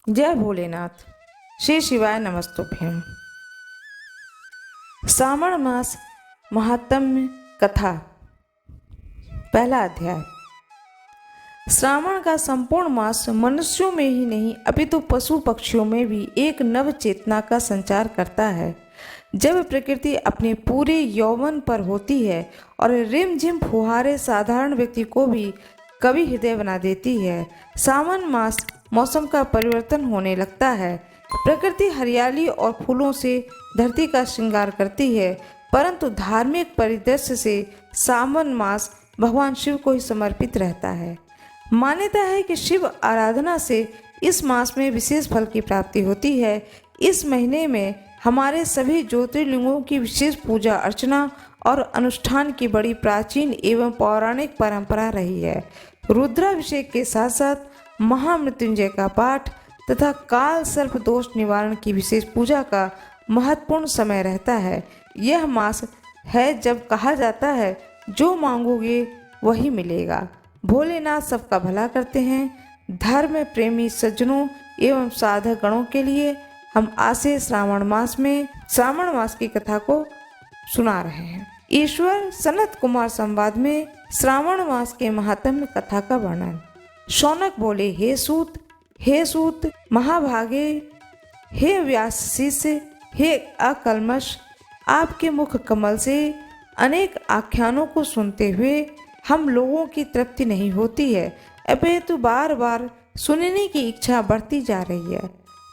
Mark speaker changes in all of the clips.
Speaker 1: जय भोलेनाथ। श्री शिवाय नमस्तुभ्यम। श्रावण मास महात्म्य कथा। पहला अध्याय। श्रावण का संपूर्ण मास मनुष्यों में ही नहीं अपितु पशु पक्षियों में भी एक नव चेतना का संचार करता है। जब प्रकृति अपने पूरे यौवन पर होती है और रिमझिम फुहारे साधारण व्यक्ति को भी कवि हृदय बना देती है। सावन मास मौसम का परिवर्तन होने लगता है। प्रकृति हरियाली और फूलों से धरती का श्रृंगार करती है, परंतु धार्मिक परिदृश्य से सावन मास भगवान शिव को ही समर्पित रहता है। मान्यता है कि शिव आराधना से इस मास में विशेष फल की प्राप्ति होती है। इस महीने में हमारे सभी ज्योतिर्लिंगों की विशेष पूजा अर्चना और अनुष्ठान की बड़ी प्राचीन एवं पौराणिक परंपरा रही है। रुद्राभिषेक के साथ साथ महामृत्युंजय का पाठ तथा काल सर्प दोष निवारण की विशेष पूजा का महत्वपूर्ण समय रहता है। यह मास है जब कहा जाता है जो मांगोगे वही मिलेगा। भोलेनाथ सबका भला करते हैं। धर्म प्रेमी सज्जनों एवं साधक गणों के लिए हम आज से श्रावण मास की कथा को सुना रहे हैं। ईश्वर सनत कुमार संवाद में श्रावण मास के महात्म्य कथा का वर्णन। शौनक बोले, हे सूत महाभागे, हे व्यास शिष्य, हे अकल्मष, आपके मुख कमल से अनेक आख्यानों को सुनते हुए हम लोगों की तृप्ति नहीं होती है, अपितु बार बार सुनने की इच्छा बढ़ती जा रही है।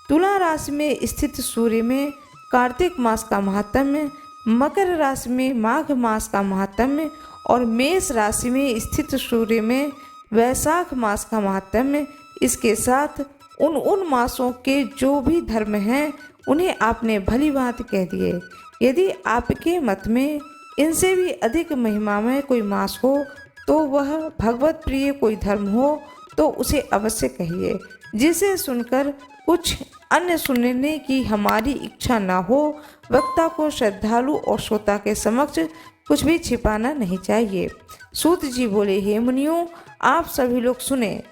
Speaker 1: तुला राशि में स्थित सूर्य में कार्तिक मास का महात्म्य, मकर राशि में माघ मास का महात्म्य और मेष राशि में स्थित सूर्य में वैशाख मास का महात्म्य। इसके साथ उन मासों के जो भी धर्म हैं उन्हें आपने भली भांति कह दिए। यदि आपके मत में इनसे भी अधिक महिमामय कोई मास हो तो वह भगवत प्रिय कोई धर्म हो तो उसे अवश्य कहिए, जिसे सुनकर कुछ अन्य सुनने की हमारी इच्छा न हो। वक्ता को श्रद्धालु और श्रोता के समक्ष कुछ भी छिपाना नहीं चाहिए। सूत जी बोले, हे मुनियों, आप सभी लोग सुने।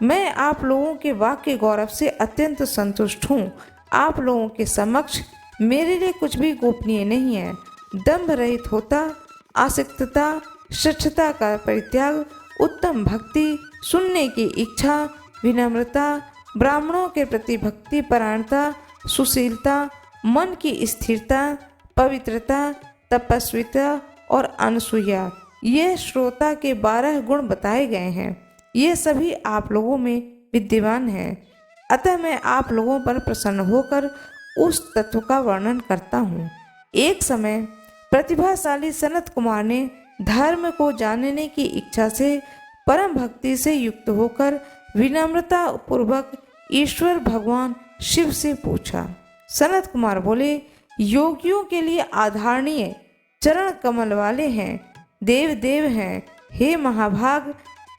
Speaker 1: मैं आप लोगों के वाक्य गौरव से अत्यंत संतुष्ट हूँ। आप लोगों के समक्ष मेरे लिए कुछ भी गोपनीय नहीं है। दंभ रहित होता, आसक्तता, श्रेष्ठता का परित्याग, उत्तम भक्ति, सुनने की इच्छा, विनम्रता, ब्राह्मणों के प्रति भक्ति परायणता, सुशीलता, मन की स्थिरता, पवित्रता, तपस्विता और अनसूया, ये श्रोता के 12 गुण बताए गए हैं। ये सभी आप लोगों में विद्यमान हैं। अतः मैं आप लोगों पर प्रसन्न होकर उस तत्व का वर्णन करता हूँ। एक समय प्रतिभाशाली सनत कुमार ने धर्म को जानने की इच्छा से परम भक्ति से युक्त होकर विनम्रता पूर्वक ईश्वर भगवान शिव से पूछा। सनत कुमार बोले, योगियों के लिए आधारणीय चरण कमल वाले हैं, देव देव हैं। हे महाभाग,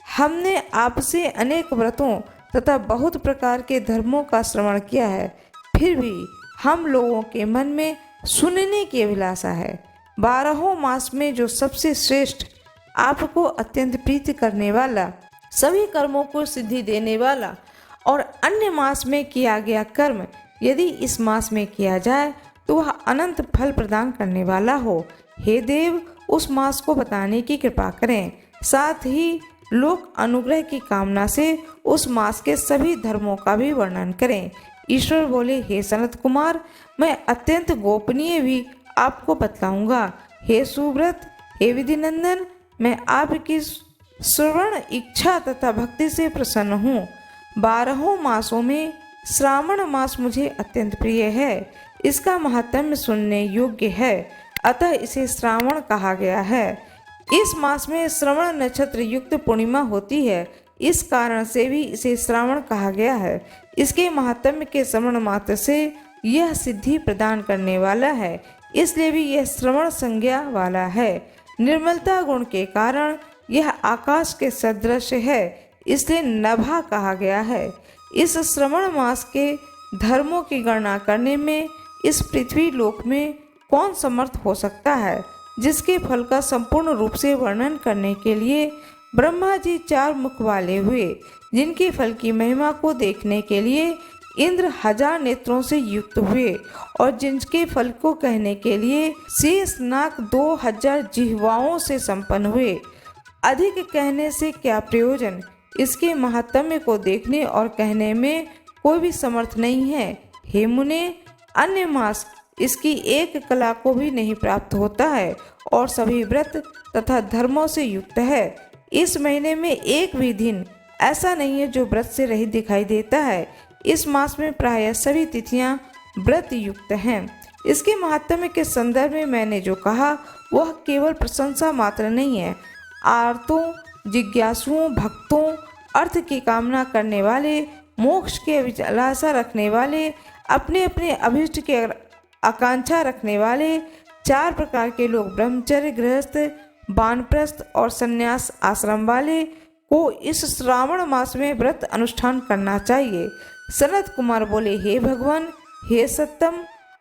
Speaker 1: हमने आपसे अनेक व्रतों तथा बहुत प्रकार के धर्मों का श्रवण किया है, फिर भी हम लोगों के मन में सुनने की अभिलाषा है। 12 मास में जो सबसे श्रेष्ठ, आपको अत्यंत प्रीति करने वाला, सभी कर्मों को सिद्धि देने वाला और अन्य मास में किया गया कर्म यदि इस मास में किया जाए तो वह अनंत फल प्रदान करने वाला हो। हे देव, उस मास को बताने की कृपा करें। साथ ही लोक अनुग्रह की कामना से उस मास के सभी धर्मों का भी वर्णन करें। ईश्वर बोले, हे सनत कुमार, मैं अत्यंत गोपनीय भी आपको बतलाऊंगा। हे सुव्रत, हे विधिनंदन, मैं आपकी श्रवण इच्छा तथा भक्ति से प्रसन्न हूँ। 12 मासों में श्रावण मास मुझे अत्यंत प्रिय है। इसका महात्म्य सुनने योग्य है, अतः इसे श्रावण कहा गया है। इस मास में श्रवण नक्षत्र युक्त पूर्णिमा होती है, इस कारण से भी इसे श्रावण कहा गया है। इसके महात्म्य के श्रवण मात्र से यह सिद्धि प्रदान करने वाला है, इसलिए भी यह श्रवण संज्ञा वाला है। निर्मलता गुण के कारण यह आकाश के सदृश है, इसलिए नभा कहा गया है। इस श्रवण मास के धर्मों की गणना करने में इस पृथ्वी लोक में कौन समर्थ हो सकता है, जिसके फल का संपूर्ण रूप से वर्णन करने के लिए ब्रह्मा जी 4 मुख वाले हुए, जिनके फल की महिमा को देखने के लिए इंद्र 1000 नेत्रों से युक्त हुए और जिनके फल को कहने के लिए शेष नाग 2000 जिह्वाओं से संपन्न हुए। अधिक कहने से क्या प्रयोजन, इसके महात्म्य को देखने और कहने में कोई भी समर्थ नहीं है। हे मुने, अन्य मास इसकी एक कला को भी नहीं प्राप्त होता है और सभी व्रत तथा धर्मों से युक्त है। इस महीने में एक भी दिन ऐसा नहीं है जो व्रत से रहित दिखाई देता है। इस मास में प्रायः सभी तिथियां व्रत युक्त हैं। इसके महात्म्य के संदर्भ में मैंने जो कहा वह केवल प्रशंसा मात्र नहीं है। आर्तों, जिज्ञासुओं, भक्तों, अर्थ की कामना करने वाले, मोक्ष की अभिलाषा रखने वाले, अपने अपने अभिष्ट की आकांक्षा रखने वाले 4 प्रकार के लोग, ब्रह्मचर्य, गृहस्थ, वानप्रस्थ और संन्यास आश्रम वाले को इस श्रावण मास में व्रत अनुष्ठान करना चाहिए। सनत कुमार बोले, हे भगवान, हे सत्यम,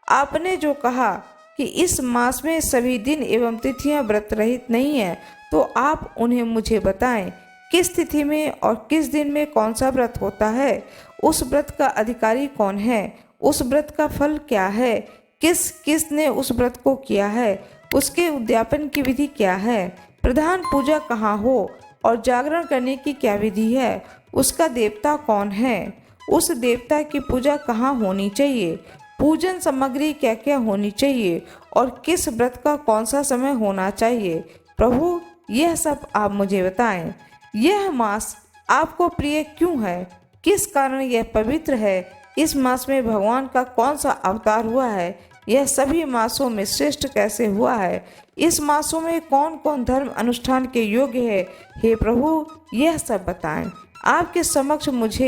Speaker 1: आपने जो कहा कि इस मास में सभी दिन एवं तिथियां व्रत रहित नहीं है, तो आप उन्हें मुझे बताएं। किस तिथि में और किस दिन में कौन सा व्रत होता है, उस व्रत का अधिकारी कौन है, उस व्रत का फल क्या है, किसने उस व्रत को किया है, उसके उद्यापन की विधि क्या है, प्रधान पूजा कहाँ हो और जागरण करने की क्या विधि है, उसका देवता कौन है, उस देवता की पूजा कहाँ होनी चाहिए, पूजन सामग्री क्या क्या होनी चाहिए और किस व्रत का कौन सा समय होना चाहिए। प्रभु, यह सब आप मुझे बताएं। यह मास आपको प्रिय क्यों है, किस कारण यह पवित्र है, इस मास में भगवान का कौन सा अवतार हुआ है, यह सभी मासों में श्रेष्ठ कैसे हुआ है, इस मासों में कौन कौन धर्म अनुष्ठान के योग्य है। हे प्रभु, यह सब बताएं। आपके समक्ष मुझ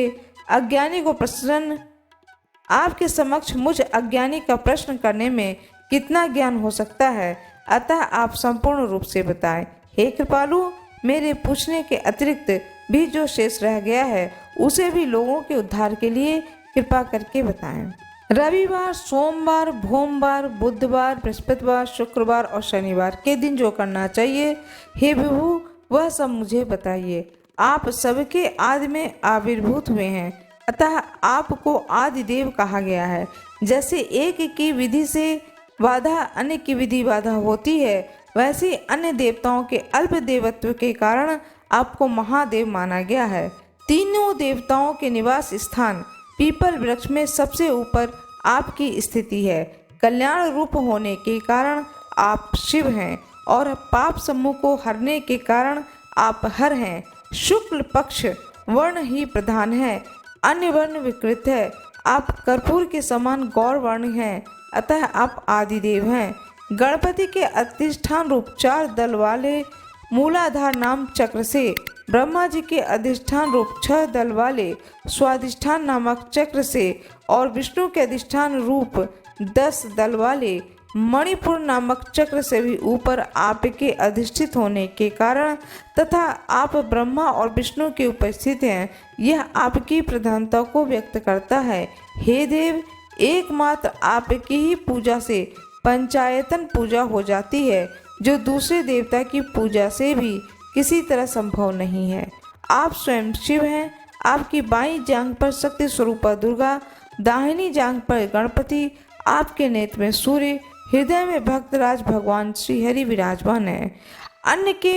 Speaker 1: अज्ञानी का प्रश्न करने में कितना ज्ञान हो सकता है, अतः आप संपूर्ण रूप से बताएं। हे कृपालु, मेरे पूछने के अतिरिक्त भी जो शेष रह गया है उसे भी लोगों के उद्धार के लिए कृपा करके बताएं। रविवार, सोमवार, भोमवार, बुधवार, बृहस्पतिवार, शुक्रवार और शनिवार के दिन जो करना चाहिए, हे विभु, वह सब मुझे बताइए। आप सबके आदि में आविर्भूत हुए हैं, अतः आपको आदि देव कहा गया है। जैसे एक की विधि से बाधा अन्य की विधि बाधा होती है, वैसे अन्य देवताओं के अल्प देवत्व के कारण आपको महादेव माना गया है। तीनों देवताओं के निवास स्थान पीपल वृक्ष में सबसे ऊपर आपकी स्थिति है। कल्याण रूप होने के कारण आप शिव हैं और पाप समूह को हरने के कारण आप हर हैं। शुक्ल पक्ष वर्ण ही प्रधान है, अन्य वर्ण विकृत है। आप कर्पूर के समान गौर वर्ण हैं, अतः आप आदिदेव हैं। गणपति के अधिष्ठान रूप 4 दल वाले मूलाधार नाम चक्र से, ब्रह्मा जी के अधिष्ठान रूप 6 दल वाले स्वाधिष्ठान नामक चक्र से और विष्णु के अधिष्ठान रूप 10 दल वाले मणिपुर नामक चक्र से भी ऊपर आपके अधिष्ठित होने के कारण तथा आप ब्रह्मा और विष्णु के उपस्थित हैं, यह आपकी प्रधानता को व्यक्त करता है। हे देव, एकमात्र आपकी ही पूजा से पंचायतन पूजा हो जाती है, जो दूसरे देवता की पूजा से भी किसी तरह संभव नहीं है। आप स्वयं शिव हैं। आपकी बाईं जांघ पर शक्ति स्वरूपा दुर्गा, दाहिनी जांघ पर गणपति, आपके नेत्र में सूर्य, हृदय में भक्तराज भगवान श्री हरि विराजमान है। अन्न के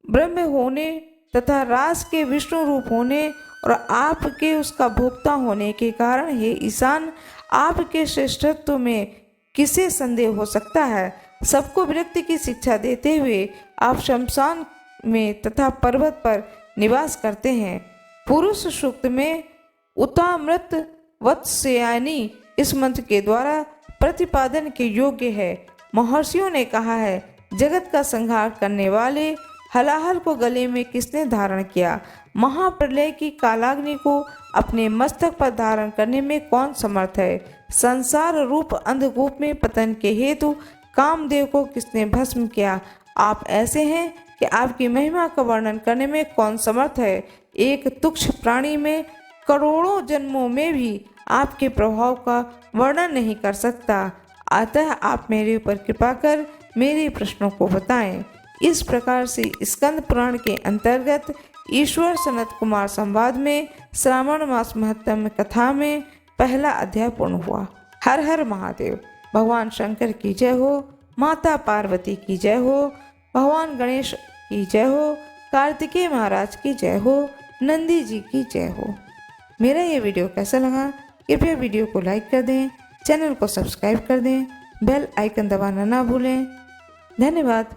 Speaker 1: ब्रह्म होने तथा रास के विष्णु रूप होने और आपके उसका भोक्ता होने के कारण हे ईशान, आपके श्रेष्ठत्व में किसे संदेह हो सकता है। सबको विरक्ति की शिक्षा देते हुए आप शमशान में तथा पर्वत पर निवास करते हैं। पुरुष सूक्त में उतामृत वत्स्यायनी इस मंत्र के द्वारा प्रतिपादन के योग्य है। महर्षियों ने कहा है, जगत का संहार करने वाले हलाहल को गले में किसने धारण किया। महाप्रलय की कालाग्नि को अपने मस्तक पर धारण करने में कौन समर्थ है। संसार रूप अंधकूप में पतन के हेतु कामदेव को किसने भस्म किया। आप ऐसे हैं कि आपकी महिमा का वर्णन करने में कौन समर्थ है। एक तुच्छ प्राणी में करोड़ों जन्मों में भी आपके प्रभाव का वर्णन नहीं कर सकता। अतः आप मेरे ऊपर कृपा कर मेरे प्रश्नों को बताएं। इस प्रकार से स्कंद पुराण के अंतर्गत ईश्वर सनत कुमार संवाद में श्रावण मास महत्म कथा में पहला अध्याय पूर्ण हुआ। हर हर महादेव। भगवान शंकर की जय हो, माता पार्वती की जय हो, भगवान गणेश की जय हो, कार्तिकेय महाराज की जय हो, नंदी जी की जय हो। मेरा ये वीडियो कैसा लगा कृपया वीडियो को लाइक कर दें, चैनल को सब्सक्राइब कर दें, बेल आइकन दबाना ना भूलें। धन्यवाद।